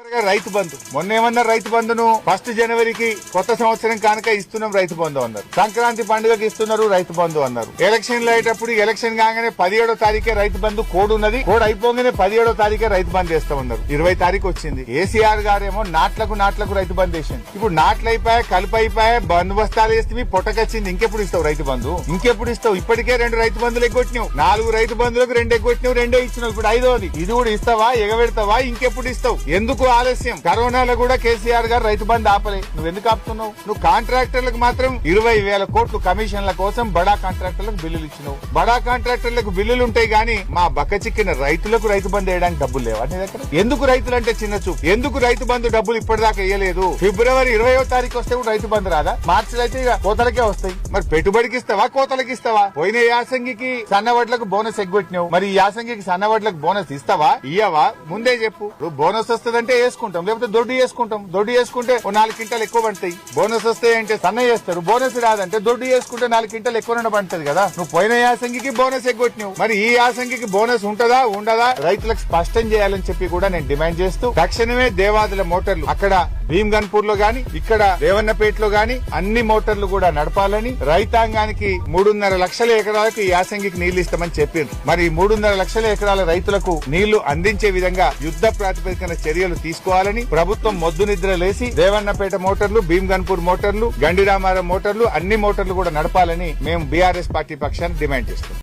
రైతు బంధు మొన్నేమన్నారు? రైతు బంధును 1 జనవరికి కొత్త సంవత్సరం కానుక ఇస్తున్నాం రైతు బంధు అన్నారు. సంక్రాంతి పండుగకి ఇస్తున్నారు రైతు బంధు అన్నారు. ఎలక్షన్లు అయ్యేటప్పుడు ఎలక్షన్ కాగానే 17వ తారీఖే రైతు బంధు కోడ్ ఉన్నది, కోడ్ అయిపోగానే 17వ తారీఖే రైతు బంధు వేస్తామన్నారు. 20 తారీఖు వచ్చింది. కేసీఆర్ గారేమో నాట్లకు రైతు బంధు వేసింది. ఇప్పుడు నాట్లు అయిపోయా, కలుపు అయిపోయా, బందోబస్తాలు వేస్తే పొట్టకొచ్చింది. ఇంకెప్పుడు ఇస్తావు రైతు బంధు? ఇంకెప్పుడు ఇస్తావు? ఇప్పటికే 2 రైతు బంధులు ఎగ్గొట్టినావు, 4 రైతు బంధులకు 2 ఎగ్గొట్టినావు, 2 ఇచ్చినావు. ఇప్పుడు 5వది ఇది కూడా ఇస్తావా? ఎగబెడతావా? ఇంకెప్పుడు ఇస్తావు? ఎందుకు ఆలస్యం? కరోనాలో కూడా కేసీఆర్ గారు రైతు బంధు ఆపలే. నువ్వు ఎందుకు ఆపుతున్నావు? నువ్వు కాంట్రాక్టర్లకు మాత్రం 20,000 కోట్లు కమిషన్ల కోసం బడా కాంట్రాక్టర్లకు బిల్లులు ఇచ్చినావు. బడా కాంట్రాక్టర్లకు బిల్లులు ఉంటాయి గానీ మా బక్క చిక్కిన రైతులకు రైతు బంధు వేయడానికి డబ్బులు లేవా నీ దగ్గర? ఎందుకు రైతులంటే చిన్న చూపు? ఎందుకు రైతు బంధు డబ్బులు ఇప్పటిదాకా వేయలేదు? ఫిబ్రవరి 20వ తారీఖు వస్తే కూడా రైతు బంధు రాదా? మార్చిలో అయితే ఇక కోతలకే వస్తాయి. మరి పెట్టుబడికి ఇస్తావా, కోతలకి ఇస్తావా? పోయిన యాసంగికి సన్నవడ్లకు బోనస్ ఎగ్గొట్టినావు, మరి ఈ యాసంగికి సన్నవడ్లకు బోనస్ ఇస్తావా, ఇయ్యవా? ముందే చెప్పు. బోనస్ వస్తుందంటే వేసుకుంటాం, లేకపోతే దొడ్డు చేసుకుంటాం. దొడ్డు చేసుకుంటే 4 క్వింటాలు ఎక్కువ పడతాయి. బోనస్ వస్తాయంటే సన్న చేస్తారు, బోనస్ రాదంటే దొడ్డు చేసుకుంటే 4 క్వింటాలు ఎక్కువ పడుతుంది కదా. నువ్వు పోయిన యాసంగికి బోనస్ ఎగ్గొట్టినావు, మరి ఈ యాసంగికి బోనస్ ఉంటదా ఉండదా రైతులకు స్పష్టం చేయాలని చెప్పి కూడా నేను డిమాండ్ చేస్తూ తక్షణమే దేవాదుల మోటార్లు అక్కడ భీమ్గన్పూర్ లో గాని, ఇక్కడ రేవన్నపేటలో గాని అన్ని మోటార్లు కూడా నడపాలని, రైతాంగానికి 3.5 లక్షల ఎకరాలకు ఈ యాసంగికి నీళ్లు ఇస్తామని చెప్పింది. మరి 3.5 లక్షల ఎకరాల రైతులకు నీళ్లు అందించే విధంగా యుద్ధ ప్రాతిపదికన చర్యలు తీసుకోవాలని ప్రభుత్వం మొద్దు నిద్ర లేసి రేవన్నపేట మోటార్లు, భీమ్గన్పూర్ మోటార్లు, గండిరామారం మోటార్లు అన్ని మోటార్లు కూడా నడపాలని మేము బీఆర్ఎస్ పార్టీ పక్షాన్ని డిమాండ్ చేస్తాం.